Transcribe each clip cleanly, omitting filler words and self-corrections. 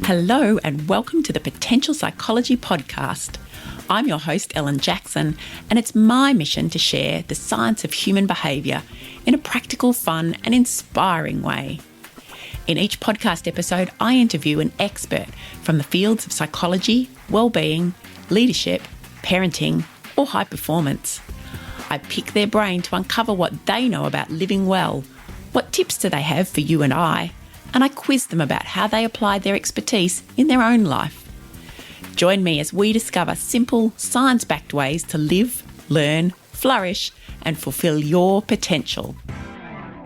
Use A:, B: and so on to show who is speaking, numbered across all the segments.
A: Hello and welcome to the Potential Psychology Podcast. I'm your host, Ellen Jackson, and it's my mission to share the science of human behaviour in a practical, fun and inspiring way. In each podcast episode, I interview an expert from the fields of psychology, well-being, leadership, parenting or high performance. I pick their brain to uncover what they know about living well, what tips do they have for you and I quiz them about how they applied their expertise in their own life. Join me as we discover simple, science-backed ways to live, learn, flourish, and fulfill your potential.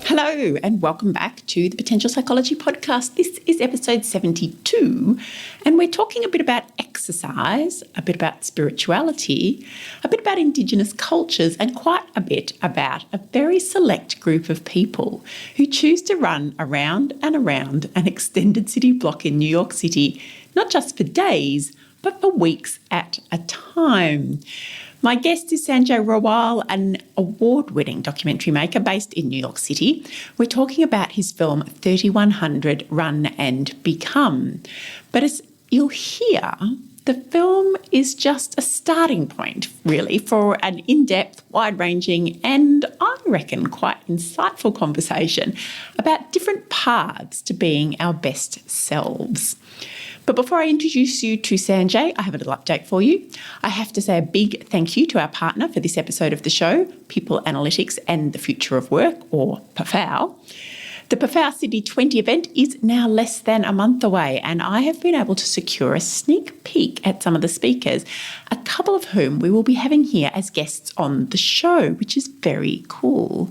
A: Hello, and welcome back to the Potential Psychology Podcast. This is episode 72, and we're talking a bit about exercise, a bit about spirituality, a bit about indigenous cultures, and quite a bit about a very select group of people who choose to run around and around an extended city block in New York City, not just for days, but for weeks at a time. My guest is Sanjay Rawal, an award-winning documentary maker based in New York City. We're talking about his film 3100 Run and Become. But as you'll hear, the film is just a starting point, really, for an in-depth, wide-ranging and, I reckon, quite insightful conversation about different paths to being our best selves. But before I introduce you to Sanjay, I have a little update for you. I have to say a big thank you to our partner for this episode of the show, People Analytics and the Future of Work, or PAFAO. The PAFAO Sydney 20 event is now less than a month away, and I have been able to secure a sneak peek at some of the speakers, a couple of whom we will be having here as guests on the show, which is very cool.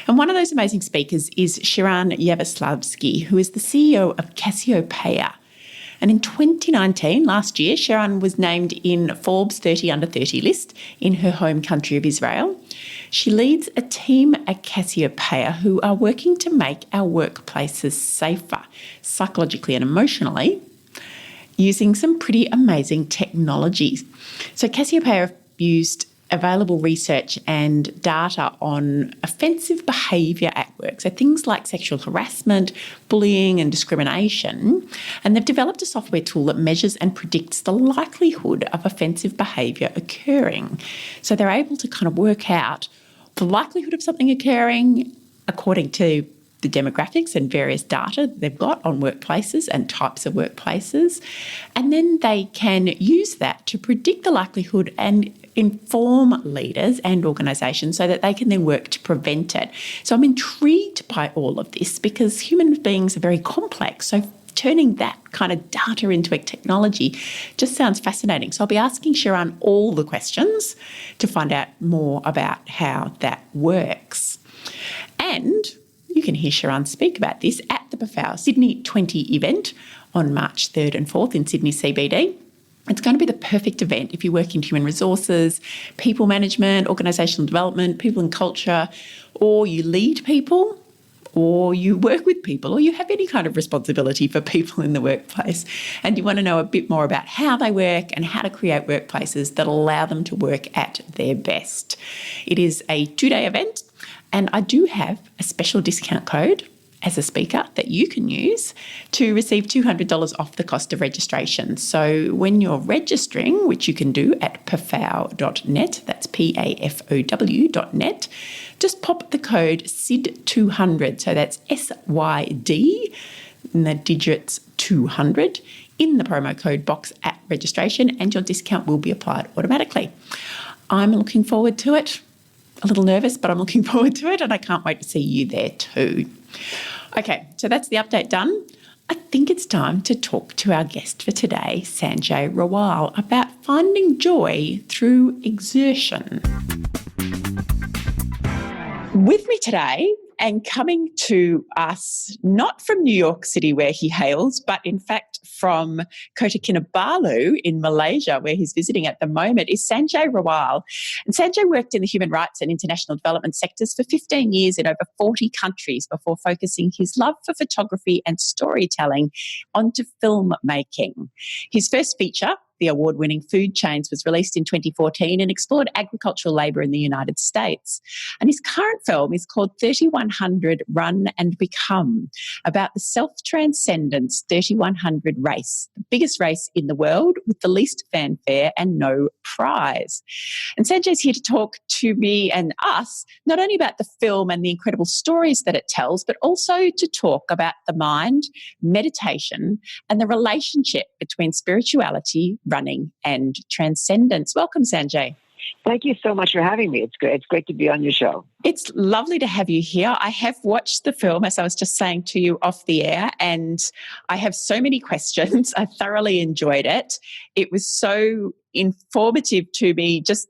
A: And one of those amazing speakers is Shiran Yavaslavsky, who is the CEO of Cassiopeia. And in 2019, last year, Sharon was named in Forbes 30 Under 30 list in her home country of Israel. She leads a team at Cassiopeia who are working to make our workplaces safer, psychologically and emotionally, using some pretty amazing technologies. So Cassiopeia have used available research and data on offensive behaviour at work, so things like sexual harassment, bullying and discrimination, and they've developed a software tool that measures and predicts the likelihood of offensive behaviour occurring. So they're able to kind of work out the likelihood of something occurring according to the demographics and various data they've got on workplaces and types of workplaces, and then they can use that to predict the likelihood and inform leaders and organisations so that they can then work to prevent it. So I'm intrigued by all of this because human beings are very complex. So turning that kind of data into a technology just sounds fascinating. So I'll be asking Sharon all the questions to find out more about how that works. And you can hear Sharon speak about this at the PAFAO Sydney 20 event on March 3rd and 4th in Sydney CBD. It's going to be the perfect event if you work in human resources, people management, organisational development, people and culture, or you lead people, or you work with people, or you have any kind of responsibility for people in the workplace, and you want to know a bit more about how they work and how to create workplaces that allow them to work at their best. It is a 2-day event, and I do have a special discount code as a speaker that you can use to receive $200 off the cost of registration. So when you're registering, which you can do at pafao.net, that's PAFOW.net, just pop the code SYD200, so that's SYD, and the digits 200, in the promo code box at registration, and your discount will be applied automatically. I'm looking forward to it. A little nervous, but I'm looking forward to it, and I can't wait to see you there too. Okay, so that's the update done. I think it's time to talk to our guest for today, Sanjay Rawal, about finding joy through exertion. With me today, and coming to us not from New York City where he hails, but in fact from Kota Kinabalu in Malaysia where he's visiting at the moment, is Sanjay Rawal. And Sanjay worked in the human rights and international development sectors for 15 years in over 40 countries before focusing his love for photography and storytelling onto filmmaking. His first feature, the award-winning Food Chains was released in 2014 and explored agricultural labour in the United States. And his current film is called 3100 Run and Become, about the Self Transcendence 3100 race, the biggest race in the world with the least fanfare and no prize. And Sanjay's here to talk to me and us, not only about the film and the incredible stories that it tells, but also to talk about the mind, meditation, and the relationship between spirituality, running, and transcendence. Welcome, Sanjay.
B: Thank you so much for having me. It's great. It's great to be on your show.
A: It's lovely to have you here. I have watched the film, as I was just saying to you off the air, and I have so many questions. I thoroughly enjoyed it. It was so informative to me, just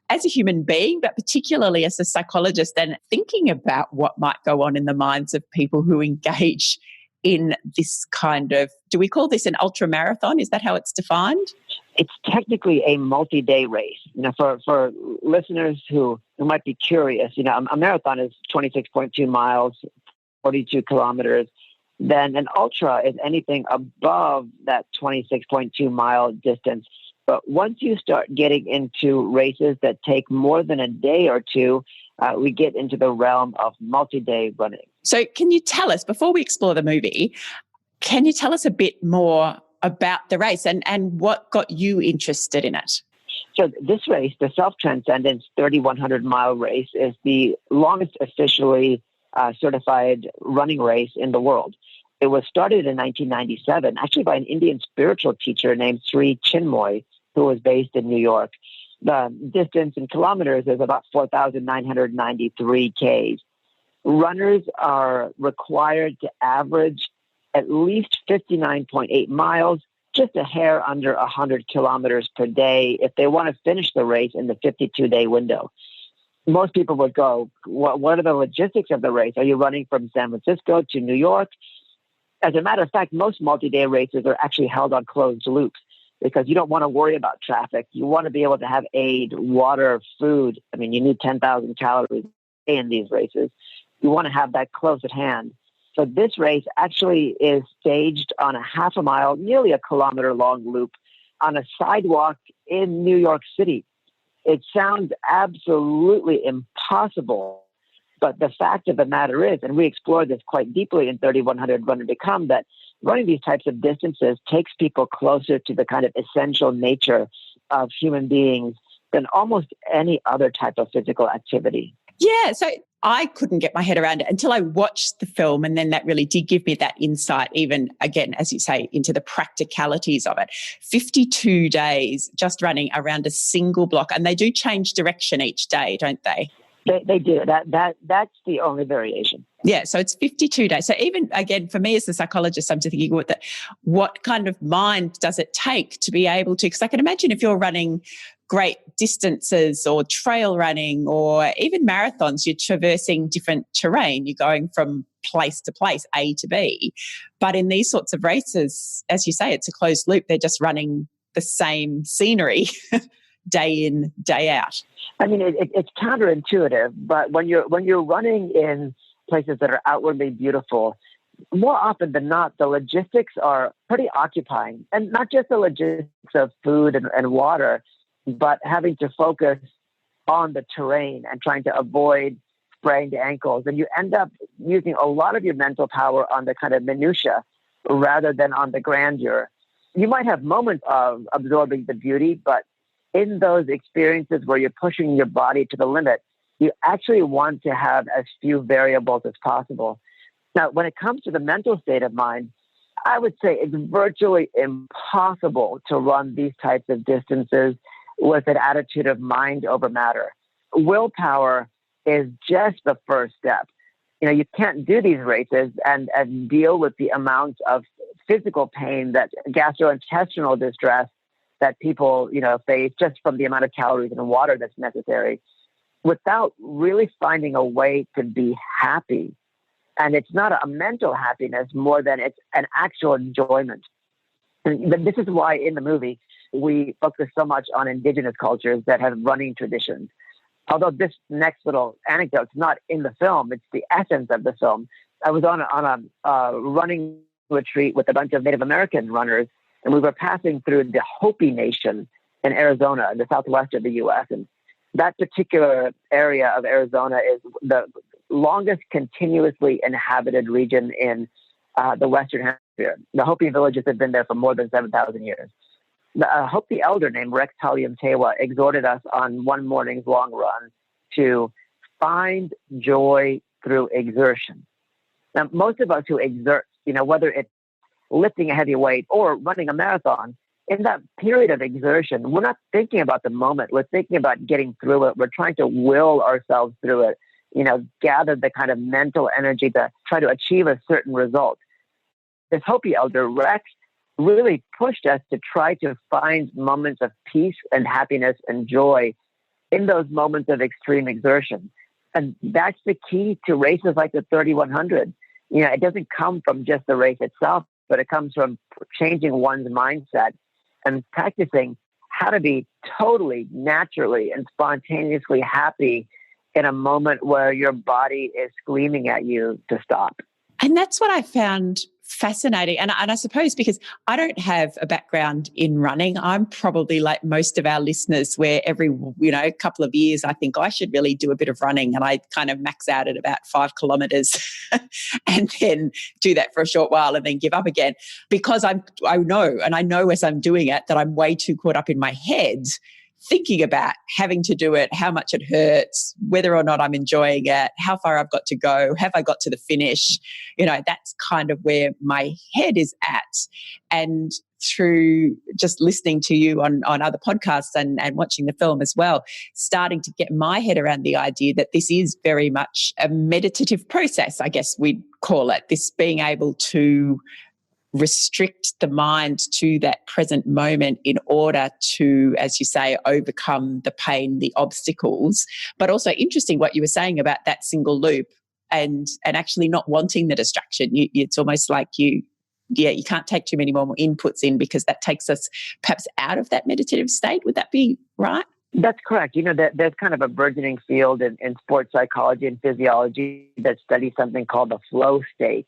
A: as a human being, but particularly as a psychologist, and thinking about what might go on in the minds of people who engage in this kind of, do we call this an ultra marathon? Is that how it's defined?
B: It's technically a multi-day race. For listeners who might be curious, a marathon is 26.2 miles, 42 kilometers. Then an ultra is anything above that 26.2 mile distance. But once you start getting into races that take more than a day or two, we get into the realm of multi-day running.
A: So can you tell us, before we explore the movie, can you tell us a bit more about the race and what got you interested in it?
B: So this race, the Self Transcendence 3100 mile race, is the longest officially certified running race in the world. It was started in 1997, actually by an Indian spiritual teacher named Sri Chinmoy, who was based in New York. The distance in kilometers is about 4,993 Ks. Runners are required to average at least 59.8 miles, just a hair under 100 kilometers per day, if they want to finish the race in the 52-day window. Most people would go, what are the logistics of the race? Are you running from San Francisco to New York? As a matter of fact, most multi-day races are actually held on closed loops because you don't want to worry about traffic. You want to be able to have aid, water, food. I mean, you need 10,000 calories in these races. You want to have that close at hand. So this race actually is staged on a half a mile, nearly a kilometer long loop on a sidewalk in New York City. It sounds absolutely impossible, but the fact of the matter is, and we explored this quite deeply in 3100 Run and Become, that running these types of distances takes people closer to the kind of essential nature of human beings than almost any other type of physical activity.
A: Yeah, so I couldn't get my head around it until I watched the film, and then that really did give me that insight, even, again, as you say, into the practicalities of it. 52 days just running around a single block, and they do change direction each day, don't they?
B: They do. That's the only variation.
A: Yeah, so it's 52 days. So even, again, for me as a psychologist, I'm just thinking, what kind of mind does it take to be able to, because I can imagine if you're running great distances or trail running or even marathons, you're traversing different terrain. You're going from place to place, A to B. But in these sorts of races, as you say, it's a closed loop. They're just running the same scenery day in, day out.
B: I mean, it's counterintuitive, but when you're running in places that are outwardly beautiful, more often than not, the logistics are pretty occupying. And not just the logistics of food and water, but having to focus on the terrain and trying to avoid sprained ankles. And you end up using a lot of your mental power on the kind of minutia rather than on the grandeur. You might have moments of absorbing the beauty, but in those experiences where you're pushing your body to the limit, you actually want to have as few variables as possible. Now, when it comes to the mental state of mind, I would say it's virtually impossible to run these types of distances with an attitude of mind over matter. Willpower is just the first step. You can't do these races and deal with the amount of physical pain, that gastrointestinal distress that people, face just from the amount of calories and water that's necessary, without really finding a way to be happy. And it's not a mental happiness more than it's an actual enjoyment. And this is why in the movie, we focus so much on indigenous cultures that have running traditions. Although this next little anecdote is not in the film, it's the essence of the film. I was on a running retreat with a bunch of Native American runners, and we were passing through the Hopi Nation in Arizona, in the southwest of the U.S. And that particular area of Arizona is the longest continuously inhabited region in the Western Hemisphere. The Hopi villages have been there for more than 7,000 years. The Hopi elder named Rex Talium Tewa exhorted us on one morning's long run to find joy through exertion. Now, most of us who exert, whether it's lifting a heavy weight or running a marathon, in that period of exertion, we're not thinking about the moment. We're thinking about getting through it. We're trying to will ourselves through it, gather the kind of mental energy to try to achieve a certain result. This Hopi elder, Rex, really pushed us to try to find moments of peace and happiness and joy in those moments of extreme exertion. And that's the key to races like the 3100. It doesn't come from just the race itself, but it comes from changing one's mindset and practicing how to be totally naturally and spontaneously happy in a moment where your body is screaming at you to stop.
A: And that's what I found fascinating. And I suppose because I don't have a background in running, I'm probably like most of our listeners where every, couple of years, I think I should really do a bit of running. And I kind of max out at about 5 kilometers and then do that for a short while and then give up again because I know as I'm doing it that I'm way too caught up in my head thinking about having to do it, how much it hurts, whether or not I'm enjoying it, how far I've got to go, have I got to the finish? That's kind of where my head is at. And through just listening to you on other podcasts and watching the film as well, starting to get my head around the idea that this is very much a meditative process, I guess we'd call it, this being able to restrict the mind to that present moment in order to, as you say, overcome the pain, the obstacles. But also interesting what you were saying about that single loop and actually not wanting the distraction. It's almost like you can't take too many more inputs in because that takes us perhaps out of that meditative state. Would that be right?
B: That's correct. There's kind of a burgeoning field in sports psychology and physiology that studies something called the flow state.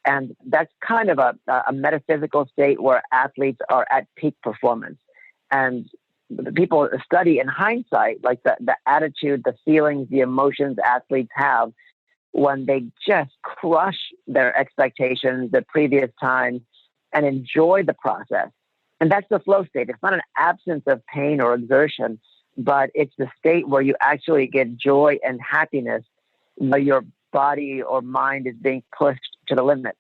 B: And that's kind of a metaphysical state where athletes are at peak performance. And people study in hindsight, like the attitude, the feelings, the emotions athletes have when they just crush their expectations the previous time and enjoy the process. And that's the flow state. It's not an absence of pain or exertion, but it's the state where you actually get joy and happiness where your body or mind is being pushed to the limit.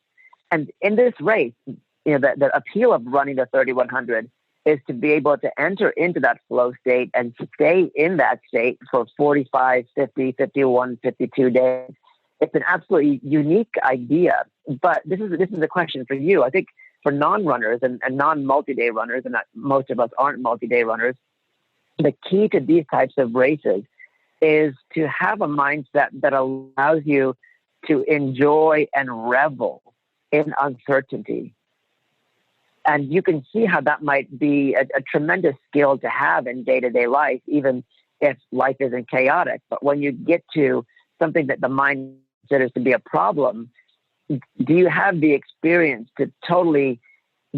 B: And in this race, the appeal of running the 3100 is to be able to enter into that flow state and stay in that state for 45, 50, 51, 52 days. It's an absolutely unique idea. But this is a question for you. I think for non-runners and non-multi-day runners, and most of us aren't multi-day runners, the key to these types of races is to have a mindset that allows you to enjoy and revel in uncertainty. And you can see how that might be a tremendous skill to have in day-to-day life, even if life isn't chaotic. But when you get to something that the mind considers to be a problem, do you have the experience to totally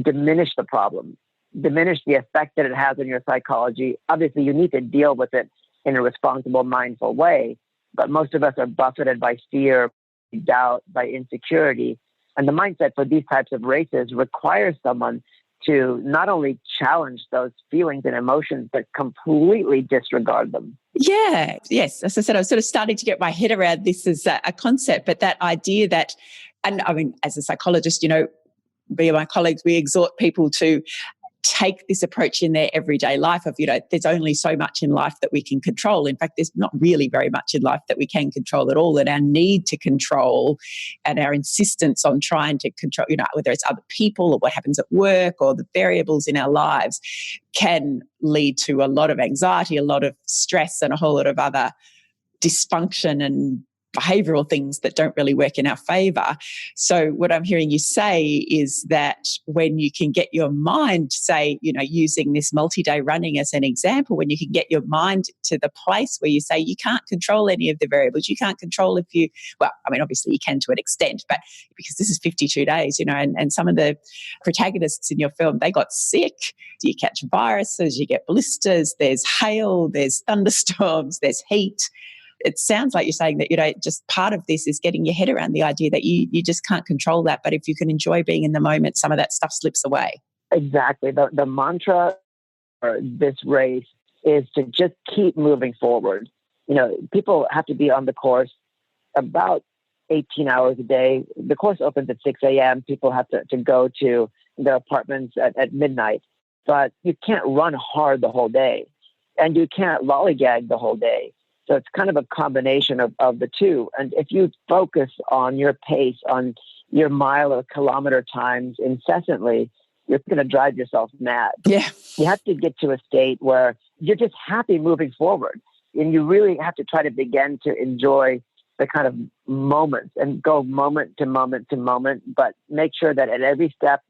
B: diminish the problem, diminish the effect that it has on your psychology? Obviously, you need to deal with it in a responsible, mindful way. But most of us are buffeted by fear, doubt, by insecurity. And the mindset for these types of races requires someone to not only challenge those feelings and emotions, but completely disregard them.
A: Yeah, yes. As I said, I was sort of starting to get my head around this as a concept, but that idea that, and I mean, as a psychologist, me and my colleagues, we exhort people to take this approach in their everyday life of, there's only so much in life that we can control. In fact, there's not really very much in life that we can control at all. And our need to control and our insistence on trying to control, whether it's other people or what happens at work or the variables in our lives can lead to a lot of anxiety, a lot of stress and a whole lot of other dysfunction and behavioral things that don't really work in our favor. So what I'm hearing you say is that when you can get your mind, say, using this multi-day running as an example, when you can get your mind to the place where you say you can't control any of the variables, you can't control obviously you can to an extent, but because this is 52 days, and some of the protagonists in your film, they got sick. You catch viruses, you get blisters, there's hail, there's thunderstorms, there's heat. It sounds like you're saying that, just part of this is getting your head around the idea that you just can't control that. But if you can enjoy being in the moment, some of that stuff slips away.
B: Exactly. The mantra for this race is to just keep moving forward. People have to be on the course about 18 hours a day. The course opens at 6 a.m. People have to go to their apartments at midnight. But you can't run hard the whole day. And you can't lollygag the whole day. So it's kind of a combination of the two. And if you focus on your pace, on your mile or kilometer times incessantly, you're going to drive yourself mad.
A: Yeah.
B: You have to get to a state where you're just happy moving forward. And you really have to try to begin to enjoy the kind of moments and go moment to moment to moment, but make sure that at every step,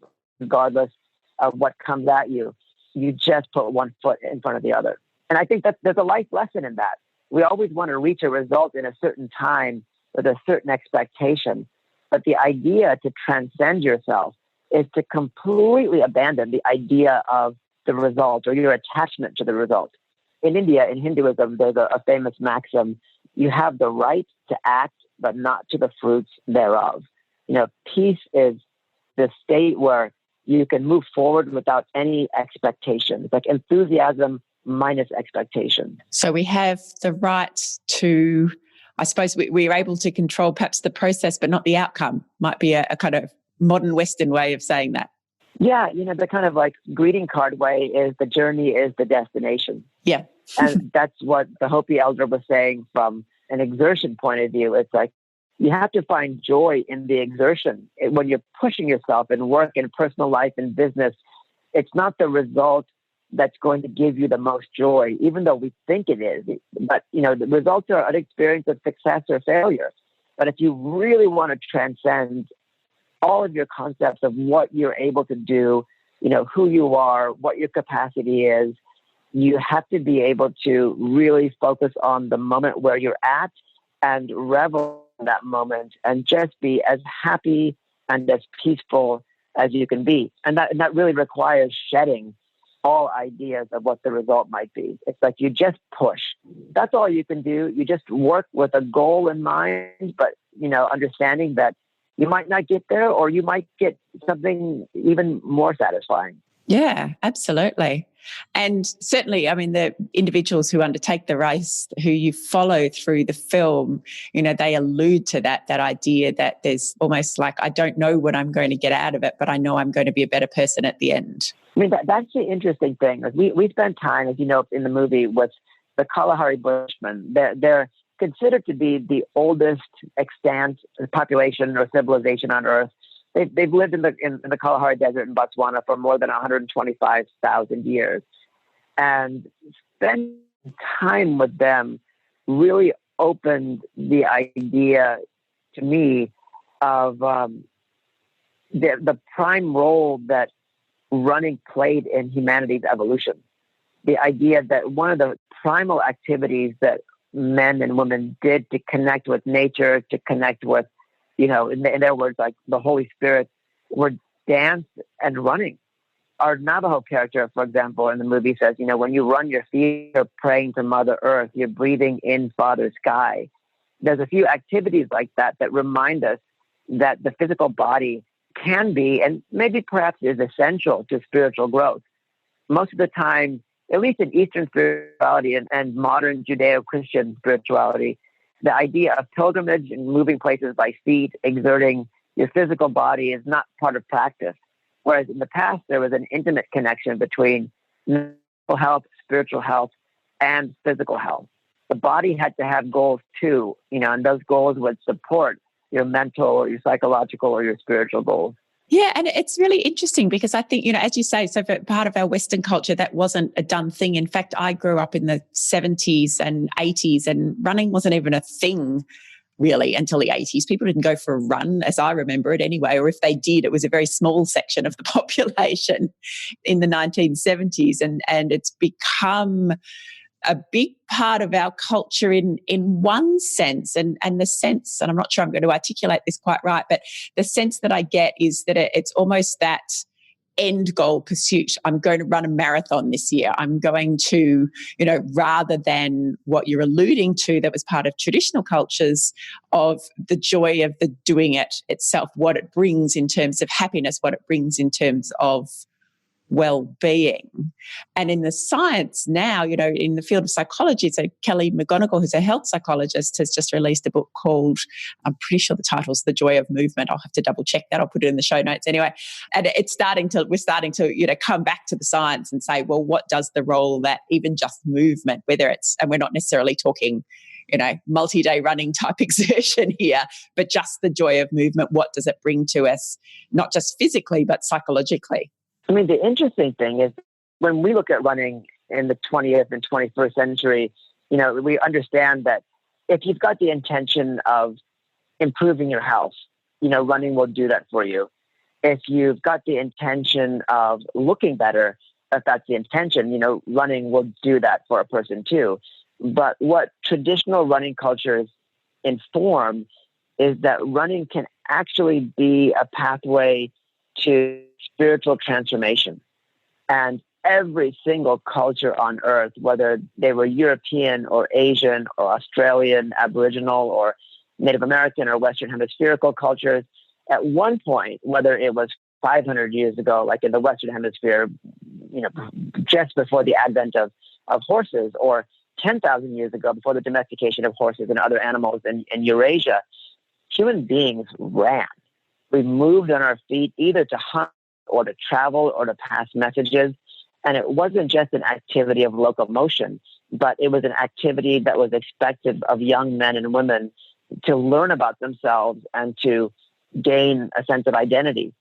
B: regardless of what comes at you, you just put one foot in front of the other. And I think that there's a life lesson in that. We always want to reach a result in a certain time with a certain expectation. But the idea to transcend yourself is to completely abandon the idea of the result or your attachment to the result. In India, in Hinduism, there's a famous maxim: you have the right to act, but not to the fruits thereof. Peace is the state where you can move forward without any expectations, like enthusiasm minus expectation.
A: So we have the right to, I suppose we're able to control perhaps the process, but not the outcome, might be a kind of modern Western way of saying that.
B: Yeah, the kind of like greeting card way is the journey is the destination.
A: Yeah.
B: And that's what the Hopi elder was saying from an exertion point of view. It's like you have to find joy in the exertion. When you're pushing yourself in work and personal life and business, it's not the result that's going to give you the most joy, even though we think it is. But, the results are an experience of success or failure. But if you really want to transcend all of your concepts of what you're able to do, who you are, what your capacity is, you have to be able to really focus on the moment where you're at and revel in that moment and just be as happy and as peaceful as you can be. And that really requires shedding all ideas of what the result might be. It's like you just push. That's all you can do. You just work with a goal in mind, but, understanding that you might not get there or you might get something even more satisfying.
A: Yeah, absolutely. And certainly, the individuals who undertake the race, who you follow through the film, they allude to that idea that there's almost like, I don't know what I'm going to get out of it, but I know I'm going to be a better person at the end.
B: That's the interesting thing. We spent time, as you know, in the movie with the Kalahari Bushmen. They're considered to be the oldest extant population or civilization on Earth. They've lived in the Kalahari Desert in Botswana for more than 125,000 years. And spending time with them really opened the idea to me of the prime role that running played in humanity's evolution. The idea that one of the primal activities that men and women did to connect with nature, to connect with, in their words, like the Holy Spirit, were dance and running. Our Navajo character, for example, in the movie says, when you run your feet, you're praying to Mother Earth, you're breathing in Father Sky. There's a few activities like that remind us that the physical body can be, and maybe perhaps is essential to spiritual growth. Most of the time, at least in Eastern spirituality and modern Judeo-Christian spirituality, the idea of pilgrimage and moving places by feet, exerting your physical body is not part of practice. Whereas in the past, there was an intimate connection between mental health, spiritual health, and physical health. The body had to have goals too, and those goals would support your mental or your psychological or your spiritual goals.
A: Yeah, and it's really interesting because I think, as you say, so for part of our Western culture, that wasn't a done thing. In fact, I grew up in the 70s and 80s and running wasn't even a thing really until the 80s. People didn't go for a run, as I remember it anyway, or if they did, it was a very small section of the population in the 1970s. And it's become a big part of our culture in one sense, and the sense, and I'm not sure I'm going to articulate this quite right, but the sense that I get is that it's almost that end goal pursuit. I'm going to run a marathon this year. I'm going to, rather than what you're alluding to that was part of traditional cultures of the joy of the doing it itself, what it brings in terms of happiness, what it brings in terms of well-being. And in the science now, in the field of psychology, so Kelly McGonigal, who's a health psychologist, has just released a book called, I'm pretty sure the title's The Joy of Movement. I'll have to double check that. I'll put it in the show notes anyway. And we're starting to, come back to the science and say, well, what does the role that even just movement, whether it's, and we're not necessarily talking, multi-day running type exertion here, but just the joy of movement, what does it bring to us, not just physically, but psychologically?
B: I mean, the interesting thing is when we look at running in the 20th and 21st century, we understand that if you've got the intention of improving your health, running will do that for you. If you've got the intention of looking better, if that's the intention, running will do that for a person too. But what traditional running cultures inform is that running can actually be a pathway to spiritual transformation. And every single culture on earth, whether they were European or Asian or Australian, Aboriginal or Native American or Western hemispherical cultures, at one point, whether it was 500 years ago, like in the Western hemisphere, just before the advent of horses, or 10,000 years ago, before the domestication of horses and other animals in Eurasia, human beings ran. We moved on our feet either to hunt or to travel or to pass messages. And it wasn't just an activity of locomotion, but it was an activity that was expected of young men and women to learn about themselves and to gain a sense of identity.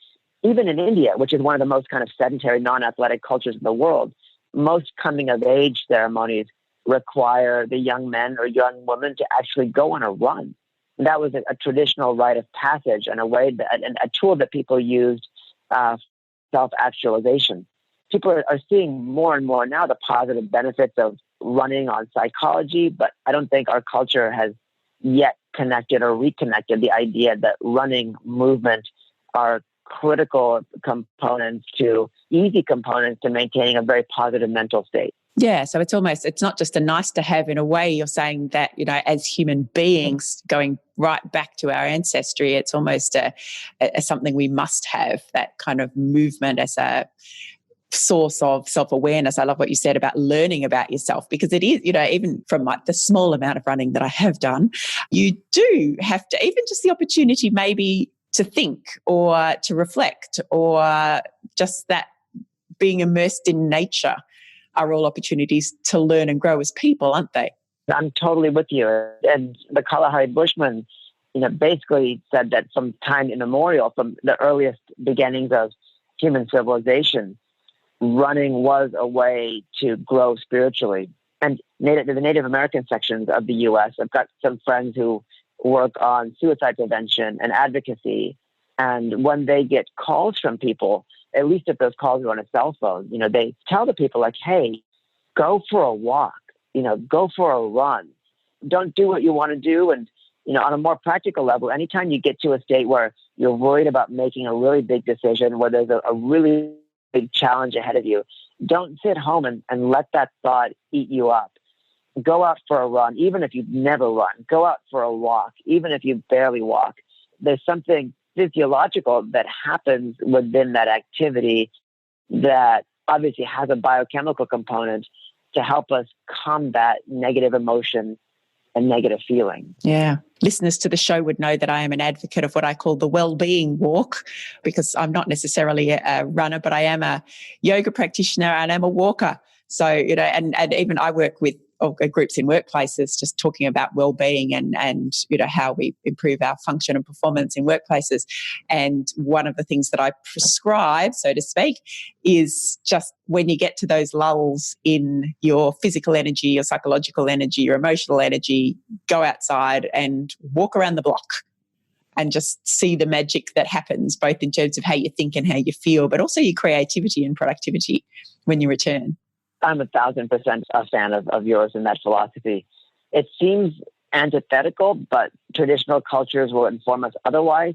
B: Even in India, which is one of the most kind of sedentary, non-athletic cultures in the world, most coming-of-age ceremonies require the young men or young women to actually go on a run. And that was a traditional rite of passage and a tool that people used self-actualization. People are seeing more and more now the positive benefits of running on psychology, but I don't think our culture has yet connected or reconnected the idea that running, movement are critical components to maintaining a very positive mental state.
A: Yeah, so it's not just a nice to have in a way. You're saying that, as human beings going right back to our ancestry, it's almost a something we must have, that kind of movement as a source of self-awareness. I love what you said about learning about yourself, because it is, even from like the small amount of running that I have done, you do have to, even just the opportunity maybe to think or to reflect, or just that being immersed in nature are all opportunities to learn and grow as people, aren't they?
B: I'm totally with you. And the Kalahari Bushmen, basically said that from time immemorial, from the earliest beginnings of human civilization, running was a way to grow spiritually. And the Native American sections of the U.S., I've got some friends who work on suicide prevention and advocacy. And when they get calls from people, at least if those calls are on a cell phone, they tell the people like, hey, go for a walk, go for a run. Don't do what you want to do. And, on a more practical level, anytime you get to a state where you're worried about making a really big decision, where there's a really big challenge ahead of you, don't sit home and let that thought eat you up. Go out for a run, even if you've never run. Go out for a walk, even if you barely walk. There's something physiological that happens within that activity that obviously has a biochemical component to help us combat negative emotion and negative feeling.
A: Yeah. Listeners to the show would know that I am an advocate of what I call the well-being walk, because I'm not necessarily a runner, but I am a yoga practitioner and I'm a walker. So, and even I work with or groups in workplaces just talking about well-being and how we improve our function and performance in workplaces. And one of the things that I prescribe, so to speak, is just when you get to those lulls in your physical energy, your psychological energy, your emotional energy, go outside and walk around the block and just see the magic that happens, both in terms of how you think and how you feel, but also your creativity and productivity when you return.
B: I'm 1,000% a fan of yours in that philosophy. It seems antithetical, but traditional cultures will inform us otherwise,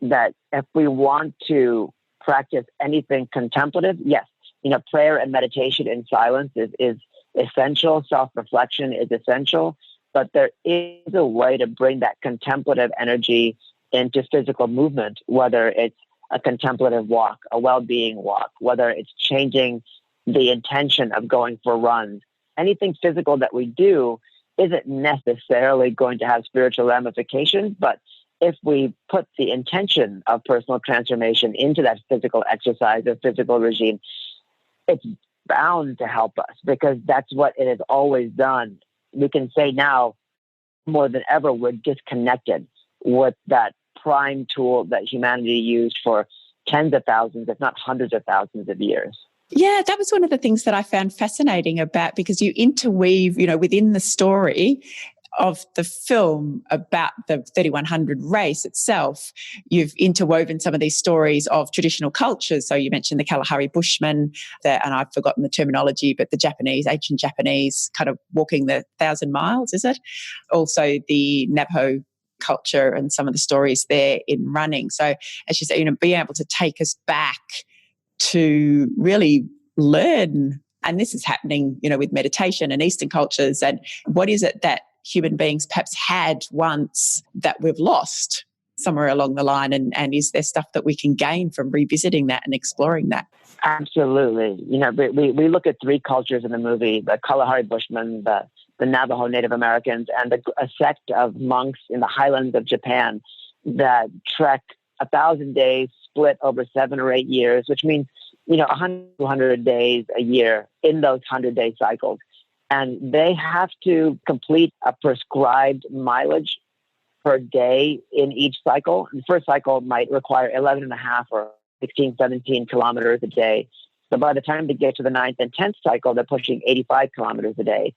B: that if we want to practice anything contemplative, yes, prayer and meditation in silence is essential. Self-reflection is essential, but there is a way to bring that contemplative energy into physical movement, whether it's a contemplative walk, a well-being walk, whether it's changing the intention of going for runs. Anything physical that we do isn't necessarily going to have spiritual ramifications, but if we put the intention of personal transformation into that physical exercise or physical regime, it's bound to help us because that's what it has always done. We can say now more than ever, we're disconnected with that prime tool that humanity used for tens of thousands, if not hundreds of thousands of years.
A: Yeah, that was one of the things that I found fascinating about, because you interweave, within the story of the film about the 3100 race itself, you've interwoven some of these stories of traditional cultures. So you mentioned the Kalahari Bushmen, and I've forgotten the terminology, but the Japanese, ancient Japanese kind of walking the 1,000 miles, is it? Also the Navajo culture and some of the stories there in running. So as you say, being able to take us back to really learn, and this is happening, with meditation and Eastern cultures, and what is it that human beings perhaps had once that we've lost somewhere along the line, and is there stuff that we can gain from revisiting that and exploring that?
B: Absolutely. We look at three cultures in the movie: the Kalahari Bushmen, the Navajo Native Americans, and a sect of monks in the highlands of Japan that trek 1,000 days split over 7 or 8 years, which means 100 days a year in those 100-day cycles. And they have to complete a prescribed mileage per day in each cycle. The first cycle might require 11.5 or 16, 17 kilometers a day. So by the time they get to the 9th and 10th cycle, they're pushing 85 kilometers a day.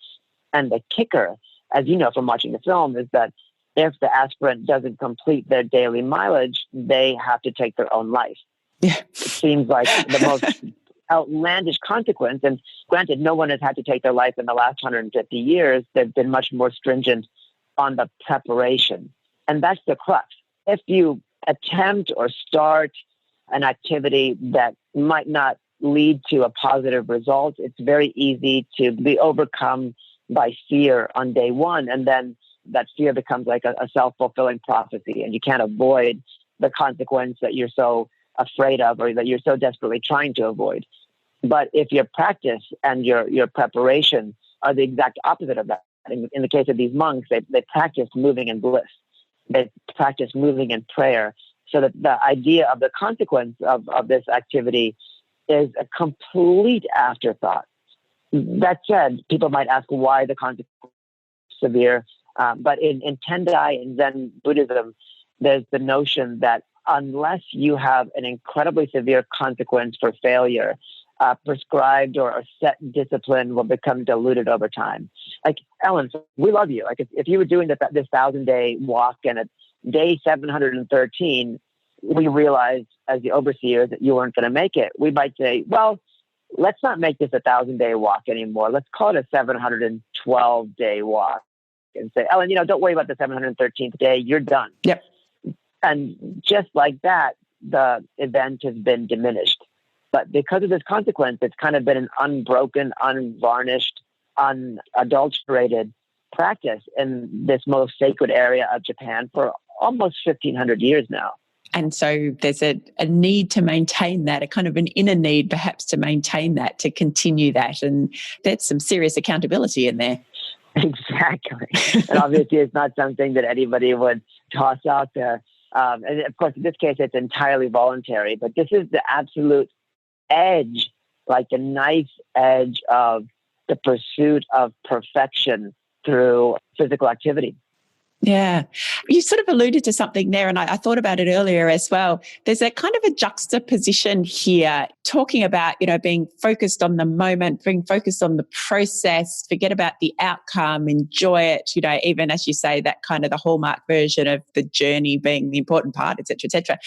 B: And the kicker, as you know from watching the film, is that if the aspirant doesn't complete their daily mileage, they have to take their own life.
A: Yeah.
B: It seems like the most outlandish consequence. And granted, no one has had to take their life in the last 150 years. They've been much more stringent on the preparation. And that's the crux. If you attempt or start an activity that might not lead to a positive result, it's very easy to be overcome by fear on day one. And then that fear becomes like a self-fulfilling prophecy, and you can't avoid the consequence that you're so afraid of or that you're so desperately trying to avoid. But if your practice and your preparation are the exact opposite of that, in the case of these monks, they practice moving in bliss. They practice moving in prayer, so that the idea of the consequence of this activity is a complete afterthought. That said, people might ask why the consequence is severe. But in Tendai and Zen Buddhism, there's the notion that unless you have an incredibly severe consequence for failure, prescribed or set discipline will become diluted over time. Like, Ellen, we love you. Like, if you were doing this 1,000-day walk and at day 713, we realized as the overseers that you weren't going to make it, we might say, well, let's not make this a 1,000-day walk anymore. Let's call it a 712-day walk. And say, Ellen, don't worry about the 713th day. You're done.
A: Yep.
B: And just like that, the event has been diminished. But because of this consequence, it's kind of been an unbroken, unvarnished, unadulterated practice in this most sacred area of Japan for almost 1,500 years now.
A: And so there's a need to maintain that, a kind of an inner need perhaps to maintain that, to continue that. And there's some serious accountability in there.
B: Exactly. And obviously it's not something that anybody would toss out there. And of course, in this case, it's entirely voluntary, but this is the absolute edge, like the knife edge of the pursuit of perfection through physical activity.
A: Yeah. You sort of alluded to something there, and I thought about it earlier as well. There's a kind of a juxtaposition here, talking about, being focused on the moment, being focused on the process, forget about the outcome, enjoy it, even as you say, that kind of the hallmark version of the journey being the important part, et cetera, et cetera.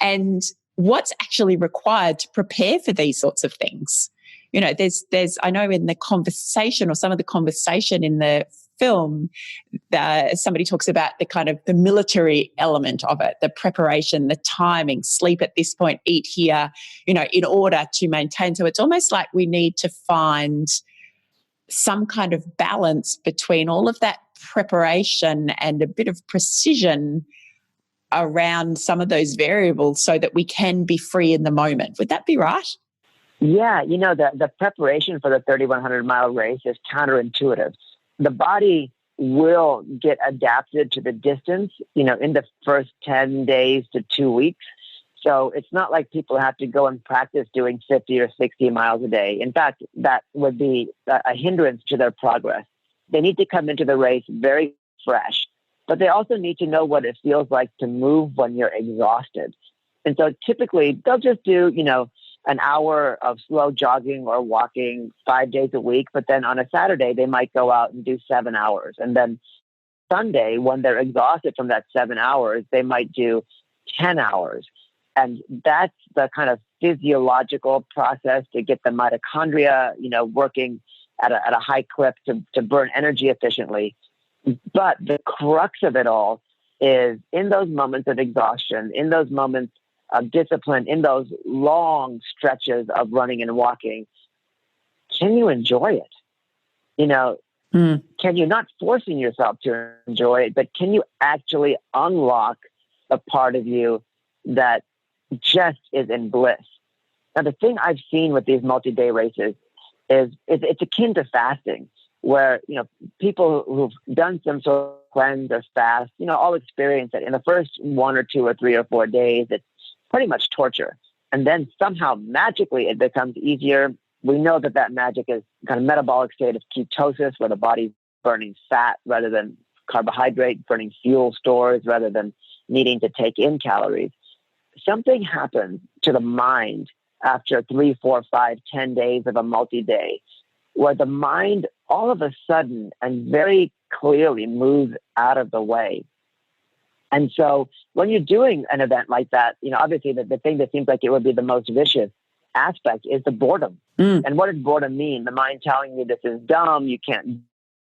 A: And what's actually required to prepare for these sorts of things. There's I know in the conversation, or some of the conversation in the film, somebody talks about the kind of the military element of it, the preparation, the timing, sleep at this point, eat here, in order to maintain. So it's almost like we need to find some kind of balance between all of that preparation and a bit of precision around some of those variables so that we can be free in the moment. Would that be right?
B: Yeah, the preparation for the 3,100-mile race is counterintuitive. The body will get adapted to the distance, in the first 10 days to 2 weeks. So it's not like people have to go and practice doing 50 or 60 miles a day. In fact, that would be a hindrance to their progress. They need to come into the race very fresh, but they also need to know what it feels like to move when you're exhausted. And so typically they'll just do, an hour of slow jogging or walking 5 days a week. But then on a Saturday, they might go out and do 7 hours. And then Sunday, when they're exhausted from that 7 hours, they might do 10 hours. And that's the kind of physiological process to get the mitochondria, working at a high clip to burn energy efficiently. But the crux of it all is in those moments of exhaustion, in those moments of discipline, in those long stretches of running and walking, can you enjoy it? Can you, not forcing yourself to enjoy it, but can you actually unlock a part of you that just is in bliss? Now, the thing I've seen with these multi-day races is it's akin to fasting, where, people who've done some sort of cleanse or fast, all experience it. In the first 1 or 2 or 3 or 4 days, it's pretty much torture. And then somehow magically it becomes easier. We know that magic is kind of metabolic state of ketosis, where the body's burning fat rather than carbohydrate, burning fuel stores rather than needing to take in calories. Something happens to the mind after 3, 4, 5, 10 days of a multi-day, where the mind all of a sudden and very clearly moves out of the way. And so when you're doing an event like that, obviously the thing that seems like it would be the most vicious aspect is the boredom. And what does boredom mean? The mind telling you this is dumb, you can't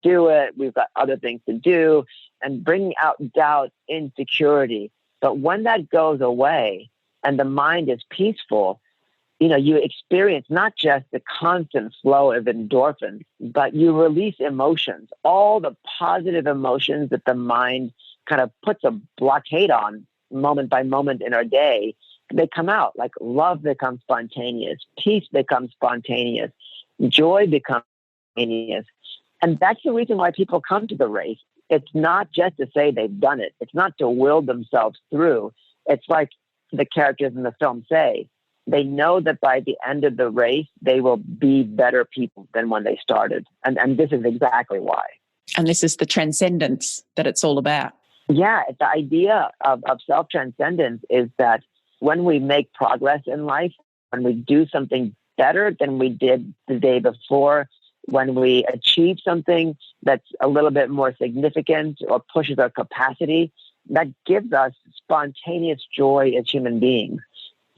B: do it, we've got other things to do, and bringing out doubt, insecurity. But when that goes away and the mind is peaceful, you experience not just the constant flow of endorphins, but you release emotions, all the positive emotions that the mind kind of puts a blockade on moment by moment in our day. They come out, like love becomes spontaneous, peace becomes spontaneous, joy becomes spontaneous. And that's the reason why people come to the race. It's not just to say they've done it. It's not to will themselves through. It's like the characters in the film say, they know that by the end of the race, they will be better people than when they started. And this is exactly why.
A: And this is the transcendence that it's all about.
B: Yeah, the idea of self-transcendence is that when we make progress in life, when we do something better than we did the day before, when we achieve something that's a little bit more significant or pushes our capacity, that gives us spontaneous joy as human beings.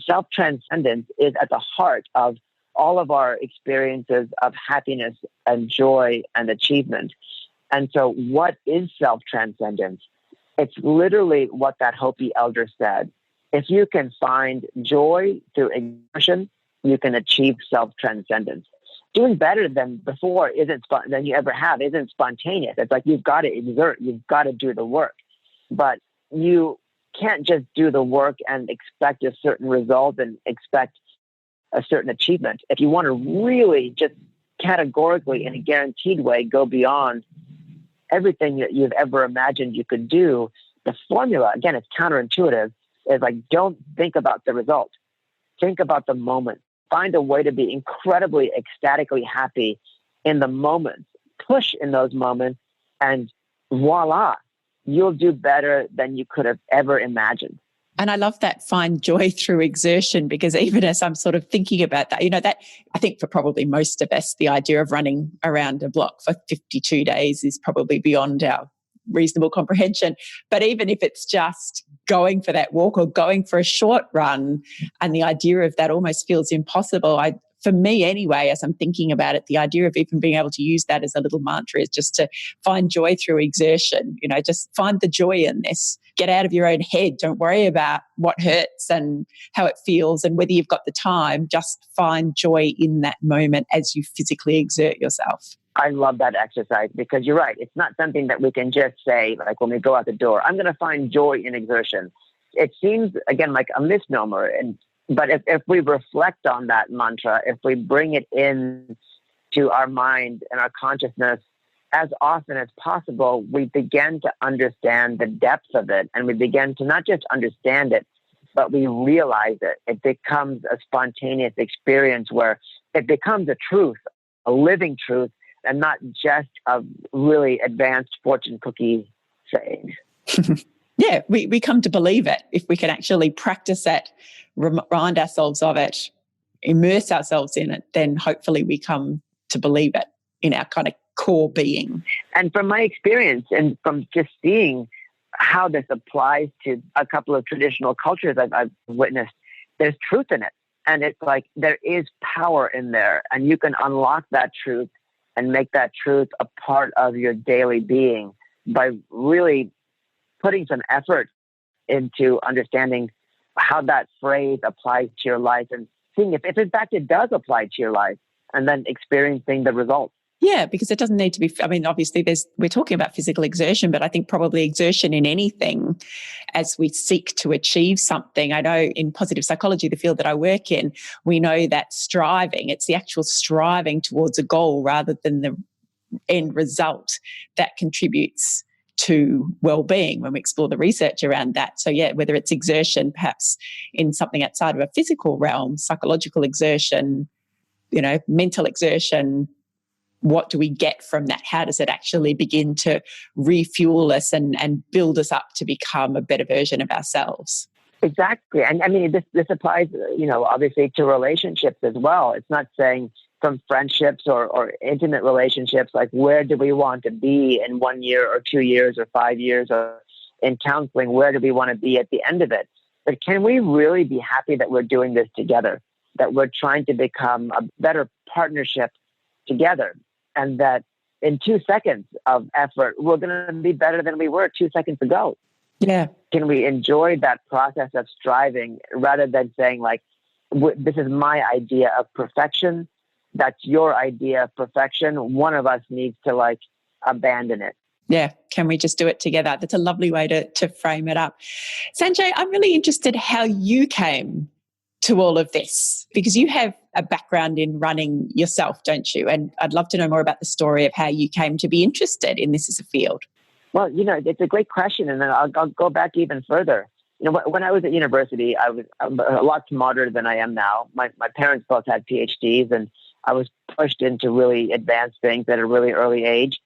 B: Self-transcendence is at the heart of all of our experiences of happiness and joy and achievement. And so what is self-transcendence? It's literally what that Hopi elder said. If you can find joy through exertion, you can achieve self-transcendence. Doing better than before than you ever have isn't spontaneous. It's like you've got to exert, you've got to do the work. But you can't just do the work and expect a certain result and expect a certain achievement. If you want to really just categorically, in a guaranteed way, go beyond everything that you've ever imagined you could do, the formula, again, it's counterintuitive, is like, don't think about the result. Think about the moment. Find a way to be incredibly ecstatically happy in the moment, push in those moments, and voila, you'll do better than you could have ever imagined.
A: And I love that find joy through exertion, because even as I'm sort of thinking about that, that I think for probably most of us, the idea of running around a block for 52 days is probably beyond our reasonable comprehension. But even if it's just going for that walk or going for a short run, and the idea of that almost feels impossible. For me anyway, as I'm thinking about it, the idea of even being able to use that as a little mantra is just to find joy through exertion. Just find the joy in this. Get out of your own head. Don't worry about what hurts and how it feels and whether you've got the time. Just find joy in that moment as you physically exert yourself.
B: I love that exercise, because you're right. It's not something that we can just say, like when we go out the door, I'm going to find joy in exertion. It seems, again, like a misnomer. But if we reflect on that mantra, if we bring it in to our mind and our consciousness as often as possible, we begin to understand the depth of it. And we begin to not just understand it, but we realize it. It becomes a spontaneous experience where it becomes a truth, a living truth, and not just a really advanced fortune cookie saying.
A: Yeah, we come to believe it. If we can actually practice it, remind ourselves of it, immerse ourselves in it, then hopefully we come to believe it in our kind of core being.
B: And from my experience and from just seeing how this applies to a couple of traditional cultures I've witnessed, there's truth in it. And it's like there is power in there, and you can unlock that truth and make that truth a part of your daily being by really putting some effort into understanding how that phrase applies to your life and seeing if in fact it does apply to your life, and then experiencing the results.
A: Yeah, because it doesn't need to be, obviously we're talking about physical exertion, but I think probably exertion in anything as we seek to achieve something. I know in positive psychology, the field that I work in, we know that striving, it's the actual striving towards a goal rather than the end result that contributes to well-being when we explore the research around that. So yeah, whether it's exertion, perhaps in something outside of a physical realm, psychological exertion, mental exertion, what do we get from that? How does it actually begin to refuel us and build us up to become a better version of ourselves?
B: Exactly. And I mean, this applies, obviously to relationships as well. It's not saying from friendships or intimate relationships, like where do we want to be in 1 year or 2 years or 5 years, or in counseling, where do we want to be at the end of it? But can we really be happy that we're doing this together, that we're trying to become a better partnership together, and that in 2 seconds of effort, we're going to be better than we were 2 seconds ago?
A: Yeah.
B: Can we enjoy that process of striving rather than saying like, this is my idea of perfection, that's your idea of perfection, one of us needs to abandon it?
A: Yeah. Can we just do it together? That's a lovely way to frame it up. Sanjay, I'm really interested how you came to all of this, because you have a background in running yourself, don't you? And I'd love to know more about the story of how you came to be interested in this as a field.
B: Well, it's a great question. And then I'll go back even further. When I was at university, I was a lot smarter than I am now. My parents both had PhDs, and I was pushed into really advanced things at a really early age.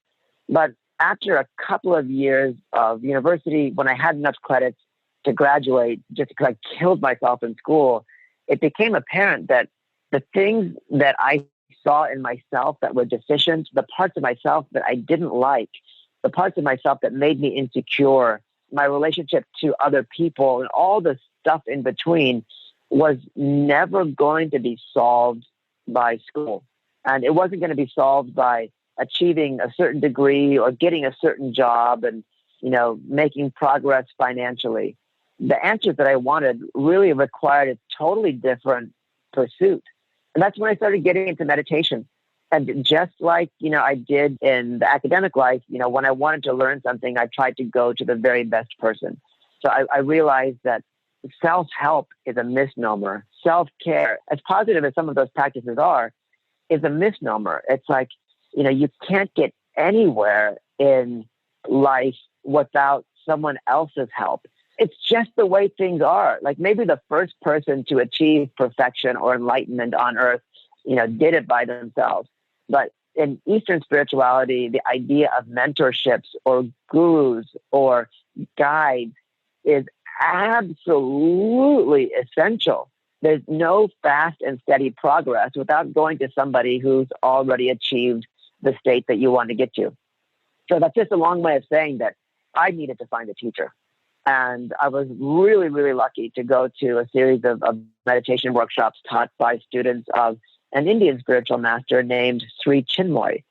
B: But after a couple of years of university, when I had enough credits to graduate, just because I killed myself in school, it became apparent that the things that I saw in myself that were deficient, the parts of myself that I didn't like, the parts of myself that made me insecure, my relationship to other people, and all the stuff in between was never going to be solved by school. And it wasn't going to be solved by achieving a certain degree or getting a certain job and, making progress financially. The answers that I wanted really required a totally different pursuit. And that's when I started getting into meditation. And just like, I did in the academic life, when I wanted to learn something, I tried to go to the very best person. So I realized that self-help is a misnomer. Self-care, as positive as some of those practices are, is a misnomer. It's like, you can't get anywhere in life without someone else's help. It's just the way things are. Like maybe the first person to achieve perfection or enlightenment on earth, did it by themselves. But in Eastern spirituality, the idea of mentorships or gurus or guides is absolutely essential. There's no fast and steady progress without going to somebody who's already achieved the state that you want to get to. So that's just a long way of saying that I needed to find a teacher. And I was really, really lucky to go to a series of meditation workshops taught by students of an Indian spiritual master named Sri Chinmoy.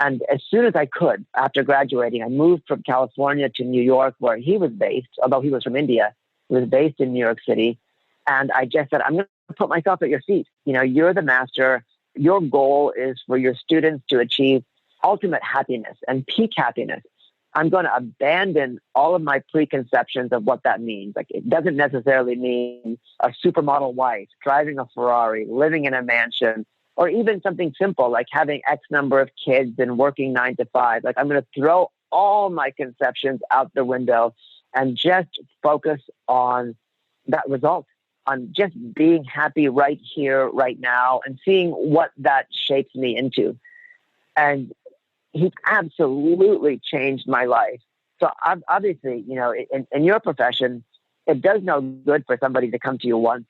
B: And as soon as I could, after graduating, I moved from California to New York, where he was based, although he was from India. He was based in New York City. And I just said, I'm going to put myself at your feet. You're the master. Your goal is for your students to achieve ultimate happiness and peak happiness. I'm going to abandon all of my preconceptions of what that means. Like, it doesn't necessarily mean a supermodel wife, driving a Ferrari, living in a mansion, or even something simple like having X number of kids and working 9 to 5. Like, I'm going to throw all my conceptions out the window and just focus on that result, on just being happy right here, right now, and seeing what that shapes me into. And he absolutely changed my life. So obviously, in your profession, it does no good for somebody to come to you once.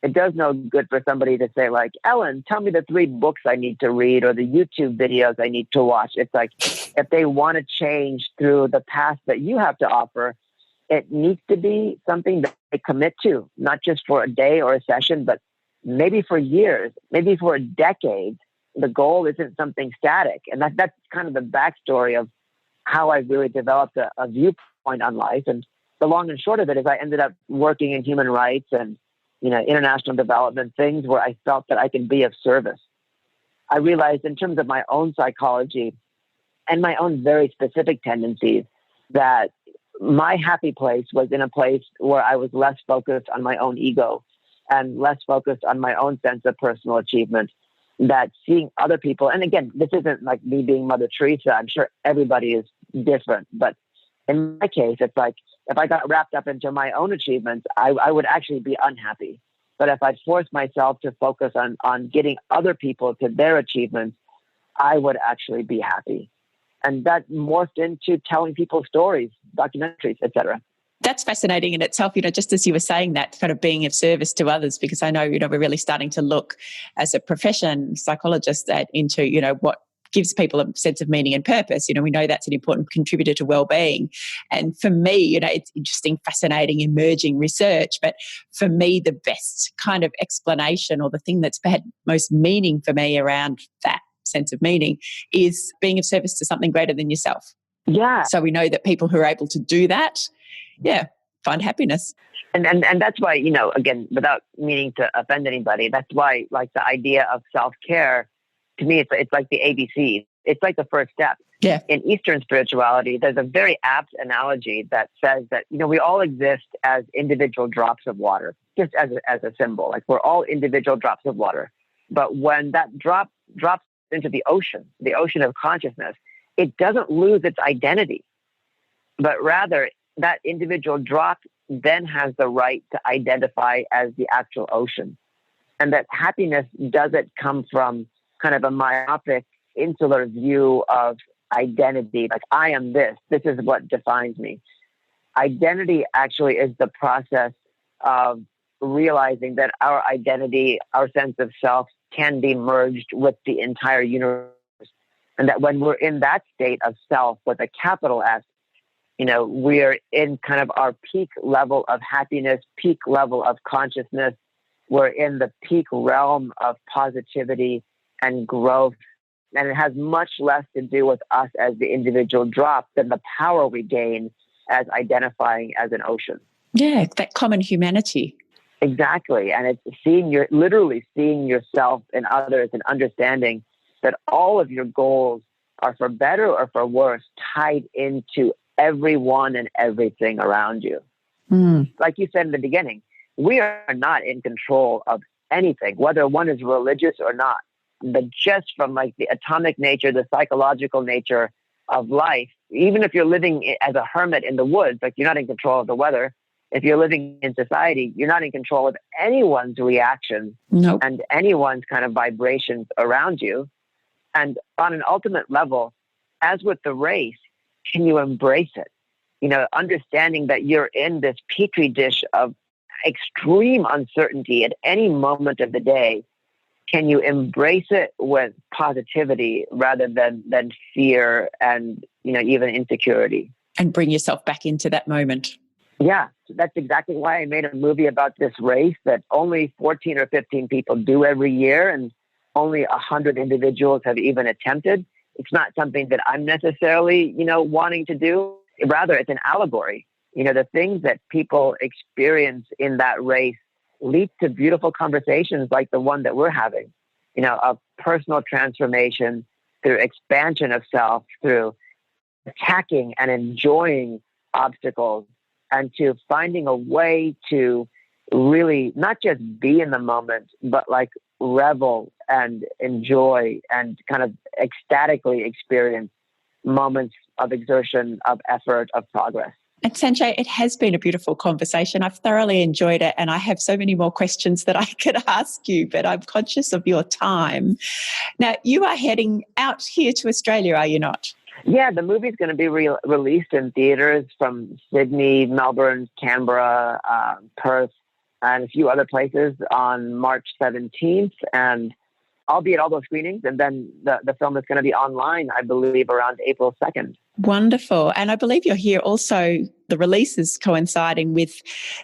B: It does no good for somebody to say, like, Ellen, tell me the 3 books I need to read or the YouTube videos I need to watch. It's like, if they want to change through the path that you have to offer, it needs to be something that they commit to, not just for a day or a session, but maybe for years, maybe for a decade. The goal isn't something static. And that's kind of the backstory of how I really developed a viewpoint on life. And the long and short of it is I ended up working in human rights and, international development, things where I felt that I can be of service. I realized in terms of my own psychology and my own very specific tendencies that my happy place was in a place where I was less focused on my own ego and less focused on my own sense of personal achievement. That seeing other people, and again, this isn't like me being Mother Teresa. I'm sure everybody is different. But in my case, it's like if I got wrapped up into my own achievements, I would actually be unhappy. But if I'd forced myself to focus on getting other people to their achievements, I would actually be happy. And that morphed into telling people stories, documentaries, etc.
A: That's fascinating in itself, just as you were saying that, kind of being of service to others, because I know, we're really starting to look as a profession, psychologists, into, what gives people a sense of meaning and purpose. We know that's an important contributor to well-being. And for me, it's interesting, fascinating, emerging research. But for me, the best kind of explanation, or the thing that's had most meaning for me around that sense of meaning, is being of service to something greater than yourself.
B: Yeah.
A: So we know that people who are able to do that, find happiness.
B: And that's why, again, without meaning to offend anybody, that's why, like, the idea of self-care, to me, it's like the ABC. It's like the first step.
A: Yeah.
B: In Eastern spirituality, there's a very apt analogy that says that, we all exist as individual drops of water, just as a symbol. Like, we're all individual drops of water. But when that drop drops into the ocean of consciousness, it doesn't lose its identity, but rather that individual drop then has the right to identify as the actual ocean. And that happiness doesn't come from kind of a myopic, insular view of identity. Like, I am this is what defines me. Identity actually is the process of realizing that our identity, our sense of self, can be merged with the entire universe. And that when we're in that state of self with a capital S, we're in kind of our peak level of happiness, peak level of consciousness. We're in the peak realm of positivity and growth. And it has much less to do with us as the individual drop than the power we gain as identifying as an ocean.
A: Yeah, that common humanity.
B: Exactly. And it's literally seeing yourself and others and understanding that all of your goals are, for better or for worse, tied into everyone and everything around you. Like you said in the beginning, we are not in control of anything, whether one is religious or not. But just from like the atomic nature, the psychological nature of life, even if you're living as a hermit in the woods, like, you're not in control of the weather. If you're living in society, you're not in control of anyone's reactions and anyone's kind of vibrations around you. And on an ultimate level, as with the race, can you embrace it? Understanding that you're in this petri dish of extreme uncertainty at any moment of the day. Can you embrace it with positivity rather than fear and, even insecurity?
A: And bring yourself back into that moment.
B: Yeah, that's exactly why I made a movie about this race that only 14 or 15 people do every year, and only 100 individuals have even attempted. It's not something that I'm necessarily, wanting to do. Rather, it's an allegory. The things that people experience in that race lead to beautiful conversations like the one that we're having, of personal transformation through expansion of self, through attacking and enjoying obstacles, and to finding a way to really not just be in the moment, but like revel and enjoy and kind of ecstatically experience moments of exertion, of effort, of progress.
A: And Sanjay, it has been a beautiful conversation. I've thoroughly enjoyed it, and I have so many more questions that I could ask you, but I'm conscious of your time. Now, you are heading out here to Australia, are you not?
B: Yeah, the movie's going to be released in theaters from Sydney, Melbourne, Canberra, Perth, and a few other places on March 17th. And I'll be at all those screenings. And then the film is going to be online, I believe, around April 2nd.
A: Wonderful. And I believe you're here also, the release is coinciding with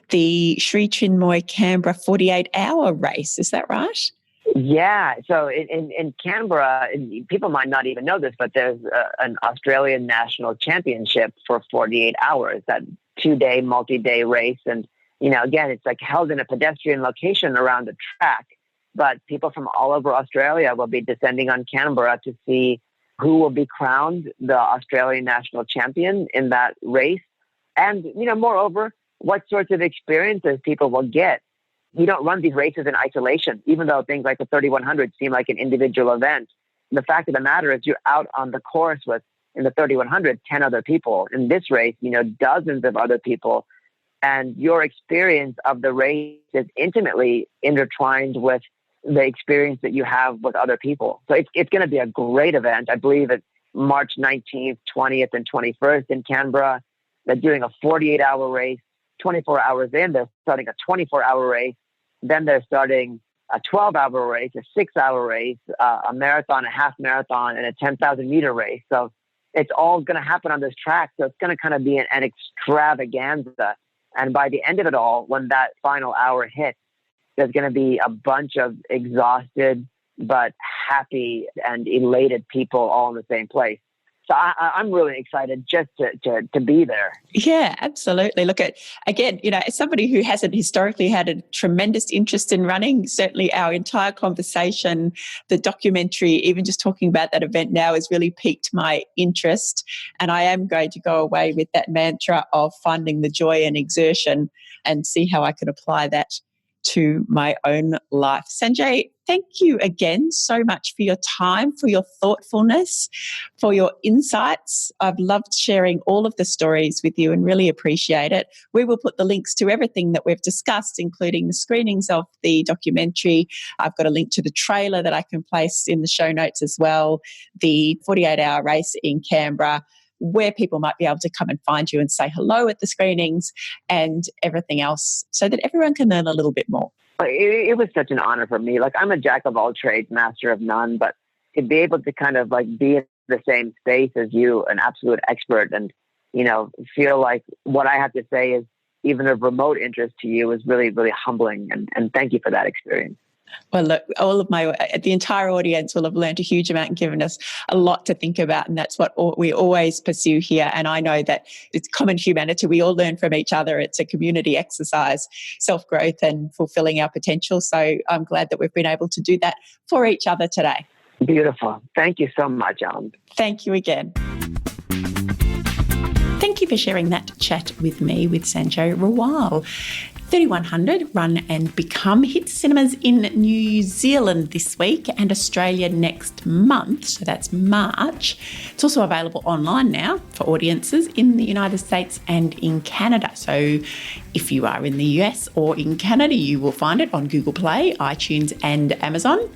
A: the Sri Chinmoy Canberra 48-hour race. Is that right?
B: Yeah. So in Canberra, people might not even know this, but there's an Australian national championship for 48 hours, that 2-day, multi-day race. And, again, it's like held in a pedestrian location around a track, but people from all over Australia will be descending on Canberra to see who will be crowned the Australian national champion in that race. And, moreover, what sorts of experiences people will get. You don't run these races in isolation, even though things like the 3100 seem like an individual event. The fact of the matter is you're out on the course with, in the 3100, 10 other people. In this race, dozens of other people. And your experience of the race is intimately intertwined with the experience that you have with other people. So it's going to be a great event. I believe it's March 19th, 20th, and 21st in Canberra. They're doing a 48-hour race. 24 hours in, they're starting a 24-hour race. Then they're starting a 12-hour race, a 6-hour race, a marathon, a half marathon, and a 10,000-meter race. So it's all going to happen on this track. So it's going to kind of be an extravaganza. And by the end of it all, when that final hour hits, there's going to be a bunch of exhausted but happy and elated people all in the same place. So I'm really excited just to be there.
A: Yeah, absolutely. Look at, again, as somebody who hasn't historically had a tremendous interest in running, certainly our entire conversation, the documentary, even just talking about that event now has really piqued my interest. And I am going to go away with that mantra of finding the joy in exertion and see how I can apply that to my own life. Sanjay, thank you again so much for your time, for your thoughtfulness, for your insights. I've loved sharing all of the stories with you and really appreciate it. We will put the links to everything that we've discussed, including the screenings of the documentary. I've got a link to the trailer that I can place in the show notes as well, the 48-hour race in Canberra, where people might be able to come and find you and say hello at the screenings and everything else so that everyone can learn a little bit more.
B: It was such an honor for me. Like, I'm a jack of all trades, master of none, but to be able to kind of like be in the same space as you, an absolute expert, and, feel like what I have to say is even of remote interest to you is really, really humbling. And thank you for that experience.
A: Well, look, the entire audience will have learned a huge amount and given us a lot to think about. And that's what we always pursue here. And I know that it's common humanity. We all learn from each other. It's a community exercise, self-growth and fulfilling our potential. So I'm glad that we've been able to do that for each other today.
B: Beautiful. Thank you so much, Ellen.
A: Thank you again. Thank you for sharing that chat with me, with Sanjay Rawal. 3100 Run and Become hits cinemas in New Zealand this week and Australia next month, so that's March. It's also available online now for audiences in the United States and in Canada. So if you are in the US or in Canada, you will find it on Google Play, iTunes and Amazon.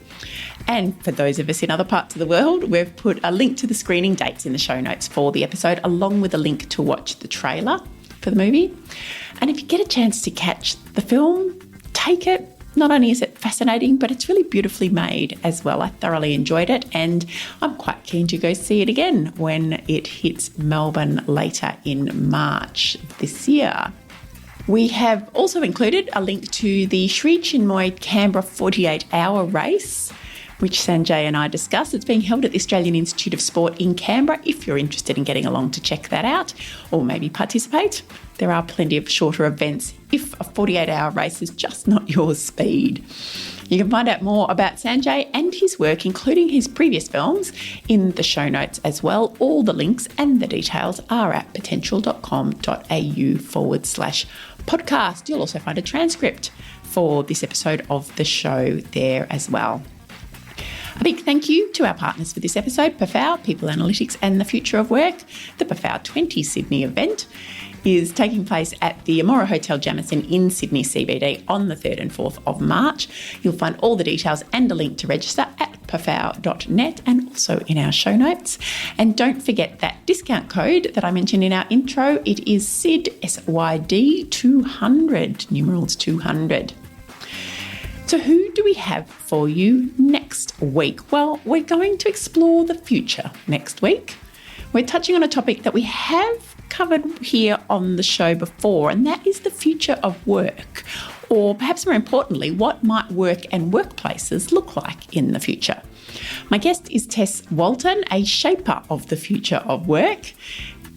A: And for those of us in other parts of the world, we've put a link to the screening dates in the show notes for the episode, along with a link to watch the trailer for the movie. And if you get a chance to catch the film, take it. Not only is it fascinating, but it's really beautifully made as well. I thoroughly enjoyed it, and I'm quite keen to go see it again when it hits Melbourne later in March this year. We have also included a link to the Sri Chinmoy Canberra 48-hour race, which Sanjay and I discussed. It's being held at the Australian Institute of Sport in Canberra if you're interested in getting along to check that out or maybe participate. There are plenty of shorter events if a 48-hour race is just not your speed. You can find out more about Sanjay and his work, including his previous films, in the show notes as well. All the links and the details are at potential.com.au/podcast. You'll also find a transcript for this episode of the show there as well. A big thank you to our partners for this episode, Pafau, People Analytics and the Future of Work. The Pafau 20 Sydney event is taking place at the Amora Hotel Jamison in Sydney CBD on the 3rd and 4th of March. You'll find all the details and a link to register at pafau.net and also in our show notes. And don't forget that discount code that I mentioned in our intro. It is SYD, SYD 200, numerals 200. So who do we have for you next week? Well, we're going to explore the future next week. We're touching on a topic that we have covered here on the show before, and that is the future of work, or perhaps more importantly, what might work and workplaces look like in the future. My guest is Tess Walton, a shaper of the future of work.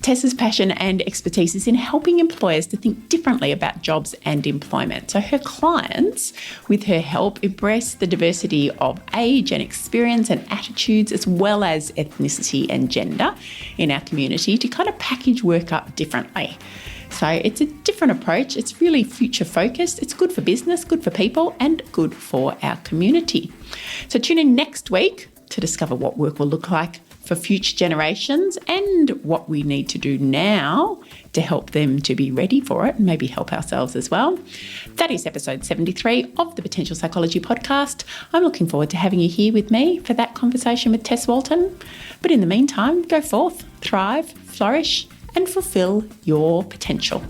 A: Tess's passion and expertise is in helping employers to think differently about jobs and employment. So her clients, with her help, embrace the diversity of age and experience and attitudes, as well as ethnicity and gender in our community, to kind of package work up differently. So it's a different approach. It's really future focused. It's good for business, good for people, and good for our community. So tune in next week to discover what work will look like for future generations and what we need to do now to help them to be ready for it and maybe help ourselves as well. That is episode 73 of the Potential Psychology Podcast. I'm looking forward to having you here with me for that conversation with Tess Walton. But in the meantime, go forth, thrive, flourish, and fulfill your potential.